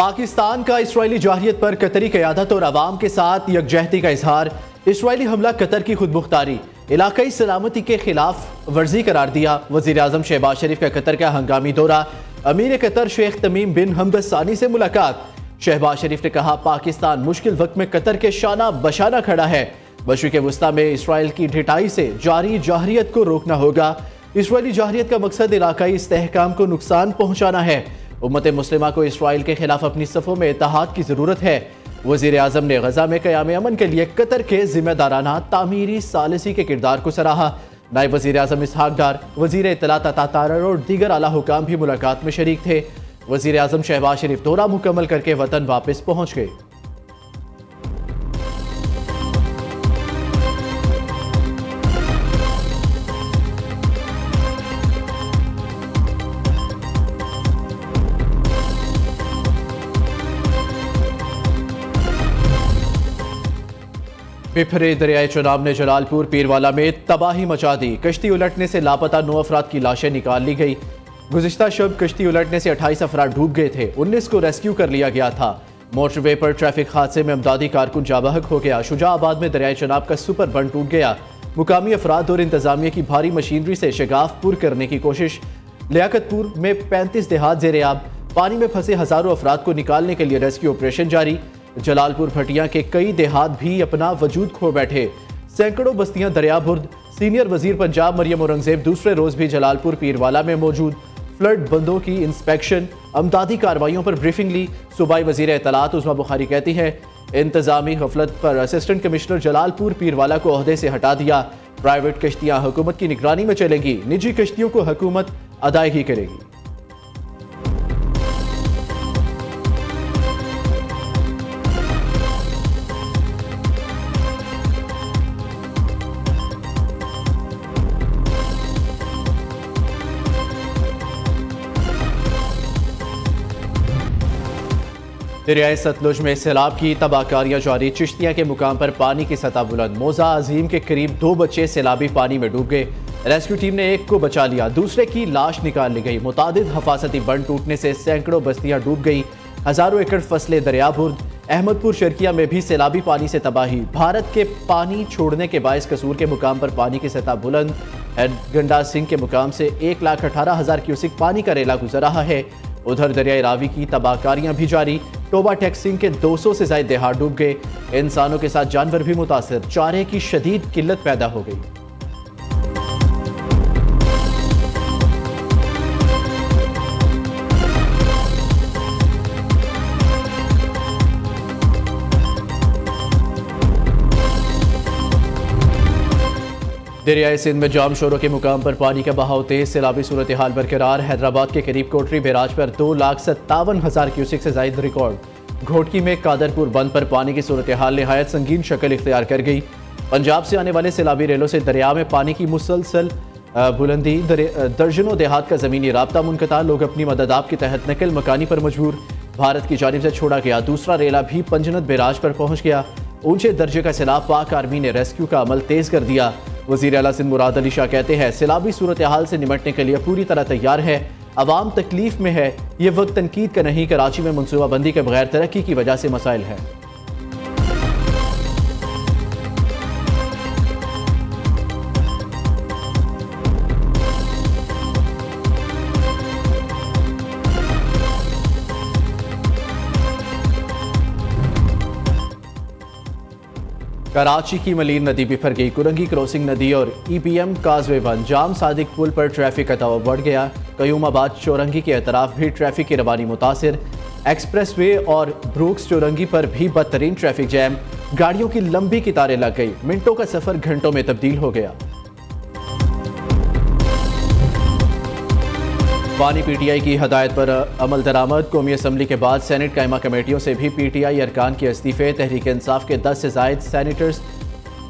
पाकिस्तान का इसराइली जाहिरियत पर कतरी क़यादत और अवाम के साथ यकजहती का इजहार। इसराइली हमला कतर की खुद मुख्तारी इलाकाई सलामती के खिलाफ वर्जी करार दिया। वज़ीर आज़म शहबाज शरीफ का कतर का हंगामी दौरा। अमीर कतर शेख तमीम बिन हमद सानी से मुलाकात। शहबाज शरीफ ने कहा, पाकिस्तान मुश्किल वक्त में कतर के शाना बशाना खड़ा है। मशरिक़ वस्ता में इसराइल की ढिठाई से जारी जाहिरियत को रोकना होगा। इसराइली जाहिरियत का मकसद इलाकाई इस्तेहकाम को नुकसान पहुँचाना है। उम्मत मुस्लिमा को इसराइल के खिलाफ अपनी सफ़ों में इत्तेहाद की ज़रूरत है। वज़ीर आज़म ने गज़ा में क़याम अमन के लिए कतर के ज़िम्मेदाराना तामीरी सालिसी के किरदार को सराहा। नायब वज़ीर आज़म इसहाक डार, वज़ीर इत्तलात अता तारर और दीगर आला हुकाम भी मुलाकात में शरीक थे। वज़ीर आज़म शहबाज शरीफ दौरा मुकम्मल करके वतन वापस पहुँच गए। पिपरे दरियाए चुनाव ने जलालपुर पीरवाला में तबाही मचा दी। कश्ती उलटने से लापता 9 अफराद की लाशें निकाल ली गई। गुज़िश्ता शब कश्ती उलटने से 28 अफराद डूब गए थे, 19 को रेस्क्यू कर लिया गया था। मोटरवे पर ट्रैफिक हादसे में अमदादी कारकुन जाबहक हो गया। शुजाआबाद में दरियाए चुनाव का सुपर बंद टूट गया। मुकामी अफराद और इंतजामिया की भारी मशीनरी से शगाफ पुर करने की कोशिश। लियाकतपुर में 35 देहात ज़ेर-ए-आब। पानी में फंसे हज़ारों अफराद को निकालने के लिए रेस्क्यू ऑपरेशन जारी। जलालपुर भटिया के कई देहात भी अपना वजूद खो बैठे। सैकड़ों बस्तियां दरियाबुर्द। सीनियर वजीर पंजाब मरियम औरंगजेब दूसरे रोज भी जलालपुर पीरवाला में मौजूद। फ्लड बंदों की इंस्पेक्शन, अमदादी कार्रवाइयों पर ब्रीफिंग ली। सूबाई वजीर इत्तलात उस्मा बुखारी कहती है, इंतजामी गफलत पर असिस्टेंट कमिश्नर जलालपुर पीरवाला को ओहदे से हटा दिया। प्राइवेट कश्तियां हुकूमत की निगरानी में चलेंगी, निजी कश्तियों को हुकूमत अदायगी करेगी। दरियाए सतलुज में सैलाब की तबाहकारियां जारी। चिश्तिया के मुकाम पर पानी की सतह बुलंद। मोजा अजीम के करीब 2 बच्चे सैलाबी पानी में डूब गए। रेस्क्यू टीम ने एक को बचा लिया, दूसरे की लाश निकाल ली गई। मुतादिद हफाजती बंद टूटने से सैकड़ों बस्तियां डूब गई। हजारों एकड़ फसलें दरियाबुर्द। अहमदपुर शर्किया में भी सैलाबी पानी से तबाही। भारत के पानी छोड़ने के बायस कसूर के मुकाम पर पानी की सतह बुलंद। गंडा सिंह के मुकाम से 1,18,000 क्यूसिक पानी का रेला गुजर रहा है। उधर दरियाई रावी की तबाहकारियां भी जारी। टोबा टेक्सिंग के 200 से ज्यादा देहात डूब गए। इंसानों के साथ जानवर भी मुतासिर। चारे की शदीद किल्लत पैदा हो गई। दरियाए सिंध में जाम शोरों के मुकाम पर पानी का बहाव तेज। सैलाबी सूरत हाल बरकरार। हैदराबाद के करीब कोटरी बैराज पर 2,57,000 क्यूसिक से ज्यादा रिकॉर्ड। घोटकी में कादरपुर बंद पर पानी की सूरत हाल नहायत संगीन शक्ल इख्तियार कर गई। पंजाब से आने वाले सैलाबी रेलों से दरिया में पानी की मुसलसल बुलंदी। दर्जनों देहात का ज़मीनी राब्ता मुनक़ता। लोग अपनी मदद आप के तहत नकल मकानी पर मजबूर। भारत की जानिब से छोड़ा गया दूसरा रेला भी पंजनत बैराज पर पहुँच गया। ऊंचे दर्जे का सैलाब पाक आर्मी ने रेस्क्यू का अमल तेज कर दिया। वज़ीर आला सिंध मुराद अली शाह कहते हैं, सैलाबी सूरत हाल से निमटने के लिए पूरी तरह तैयार है। अवाम तकलीफ में है। ये वक्त तनकीद का नहीं, कराची में मनसूबाबंदी के बगैर तरक्की की वजह से मसाइल है। कराची की मलीर नदी बिफर गई। कुरंगी क्रॉसिंग नदी और EPM काजवे बंद। जाम सादिक पुल पर ट्रैफिक का दबाव बढ़ गया। कयूमाबाद चौरंगी के अतराफ भी ट्रैफिक की रवानी मुतासिर। एक्सप्रेस वे और ब्रूक्स चौरंगी पर भी बदतरीन ट्रैफिक जैम। गाड़ियों की लंबी कतारें लग गई। मिनटों का सफर घंटों में तब्दील हो गया। पानी PTI की हदायत पर अमल दरामद। कौमी असम्बली के बाद सेनेट कायमा कमेटियों से भी PTI अरकान के इस्तीफे। तहरीक इंसाफ के 10 से जायद सैनिटर्स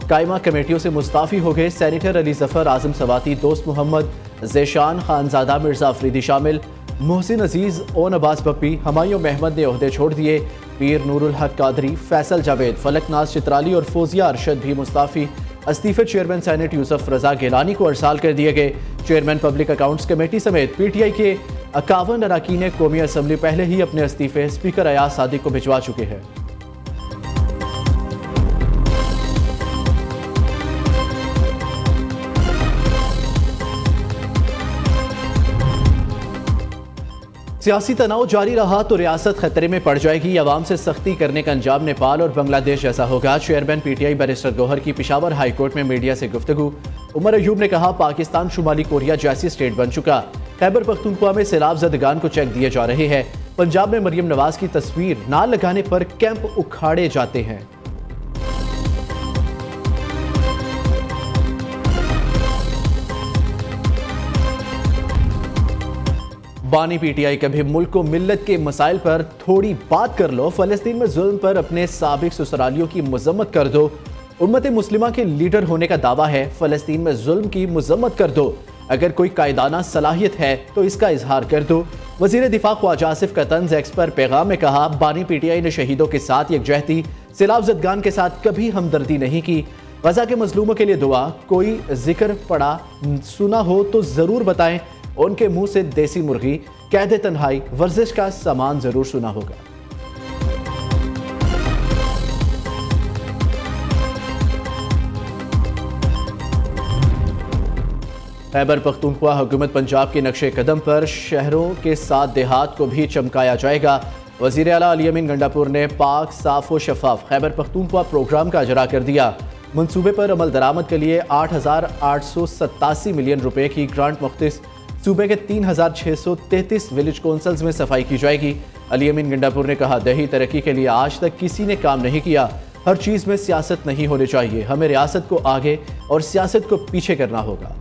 कायमा कमेटियों से मुस्ताफ़ी हो गए। सैनिटर अली जफ़र, आज़म सवाती, दोस्त मोहम्मद, ज़ेशान खानजादा, मिर्ज़ा अफरीदी शामिल। मोहसिन अजीज़, ओन अब्बास बप्पी, हमायूं अहमद ने ओहदे छोड़ दिए। पीर नूरुल हक कादरी, फैसल जावेद, फलकनाज चित्राली और फौजिया अरशद भी मुस्ताफ़ी। इस्तीफे चेयरमैन सेनेट यूसुफ रजा गिलानी को अरसाल कर दिए गए। चेयरमैन पब्लिक अकाउंट्स कमेटी समेत PTI के 51 अरकान कौमी असम्बली पहले ही अपने इस्तीफे स्पीकर अयाज सादिक को भिजवा चुके हैं। सियासी तनाव जारी रहा तो रियासत खतरे में पड़ जाएगी। अवाम से सख्ती करने का अंजाम नेपाल और बांग्लादेश जैसा होगा। चेयरमैन पीटीआई बैरिस्टर गौहर की पेशावर हाई कोर्ट में मीडिया से गुफ्तगू। उमर अयूब ने कहा, पाकिस्तान शुमाली कोरिया जैसी स्टेट बन चुका। खैबर पख्तूनख्वा में सैलाब ज़दगान को चेक दिए जा रहे हैं। पंजाब में मरियम नवाज की तस्वीर ना लगाने पर कैंप उखाड़े जाते हैं। बानी पीटीआई कभी मुल्क को मिल्लत के मसाइल पर थोड़ी बात कर लो, फलस्तीन में जुल्म पर अपने साबिक ससुरालियों की मजम्मत कर दो। उम्मत मुस्लिमा के लीडर होने का दावा है, फलस्तीन में जुल्म की मजम्मत कर दो। अगर कोई कायदाना सलाहियत है तो इसका इजहार कर दो। वजीर दिफा ख्वाजा आसिफ का तंज एक्स पर पैगाम में कहा, बानी पीटीआई ने शहीदों के साथ यकजहती, सैलाब ज़दगान के साथ कभी हमदर्दी नहीं की। गजा के मजलूमों के लिए दुआ, कोई जिक्र पड़ा सुना हो तो जरूर बताएं। उनके मुंह से देसी मुर्गी, कैद तन्हाई, वर्जिश का सामान जरूर सुना होगा। खैबर पख्तूनख्वा हुकूमत पंजाब के नक्शे कदम पर शहरों के साथ देहात को भी चमकाया जाएगा। वजीर आला अली अमीन गंडापुर ने पाक साफ व शफाफ खैबर पख्तूनख्वा प्रोग्राम का इजरा कर दिया। मंसूबे पर अमल दरामद के लिए 8,887 मिलियन रुपए की ग्रांट मुख्तिस। सूबे के 3,633 विलेज काउंसिल्स में सफाई की जाएगी। अली अमीन गंडापुर ने कहा, दही तरक्की के लिए आज तक किसी ने काम नहीं किया। हर चीज़ में सियासत नहीं होनी चाहिए। हमें रियासत को आगे और सियासत को पीछे करना होगा।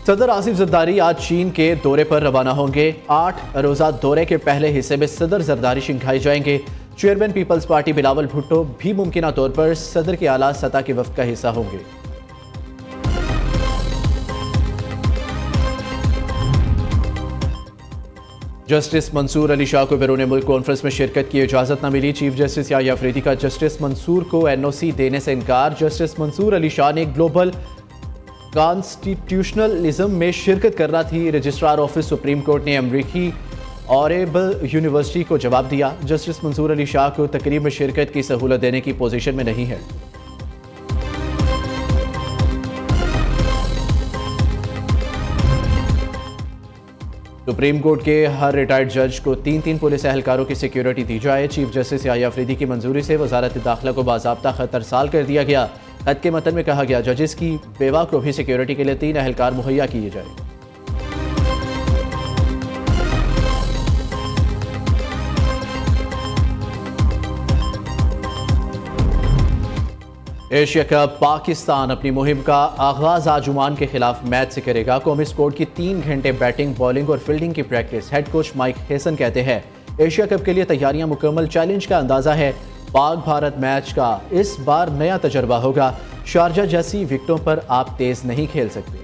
सदर आसिफ जरदारी आज चीन के दौरे पर रवाना होंगे। 8 रोज़ा दौरे के पहले हिस्से में सदर जरदारी शंघाई जाएंगे। चेयरमैन पीपल्स पार्टी बिलावल भुट्टो भी मुमकिना तौर पर सदर के आला सतह के वफ्द का हिस्सा होंगे। जस्टिस मंसूर अली शाह को बैरून मुल्क कॉन्फ्रेंस में शिरकत की इजाज़त न मिली। चीफ जस्टिस याह्या अफरीदी का जस्टिस मंसूर को एनओसी देने से इनकार। जस्टिस मंसूर अली शाह ने ग्लोबल कॉन्स्टिट्यूशनलिज्म में शिरकत करना थी। रजिस्ट्रार ऑफिस सुप्रीम कोर्ट ने अमरीकी ऑरेबल यूनिवर्सिटी को जवाब दिया। जस्टिस मंसूर अली शाह को तकरीब में शिरकत की सहूलत देने की पोजीशन में नहीं है। सुप्रीम कोर्ट के हर रिटायर्ड जज को 3-3 पुलिस एहलकारों की सिक्योरिटी दी जाए। चीफ जस्टिस याह्या अफरीदी की मंजूरी से वजारत दाखिला को बाज़ाब्ता खत अरसाल कर दिया गया। खत के मतन में कहा गया, जजेस की बेवा को भी सिक्योरिटी के लिए 3 एहलकार मुहैया किए जाए। एशिया कप पाकिस्तान अपनी मुहिम का आगाज आज ओमान के खिलाफ मैच से करेगा। कौमी स्क्वाड की 3 घंटे बैटिंग, बॉलिंग और फील्डिंग की practice. Head coach Mike Hesson कहते हैं, एशिया कप के लिए तैयारियां मुकम्मल। चैलेंज का अंदाजा है, पाक भारत मैच का इस बार नया तजर्बा होगा। शारजा जैसी विकेटों पर आप तेज नहीं खेल सकते।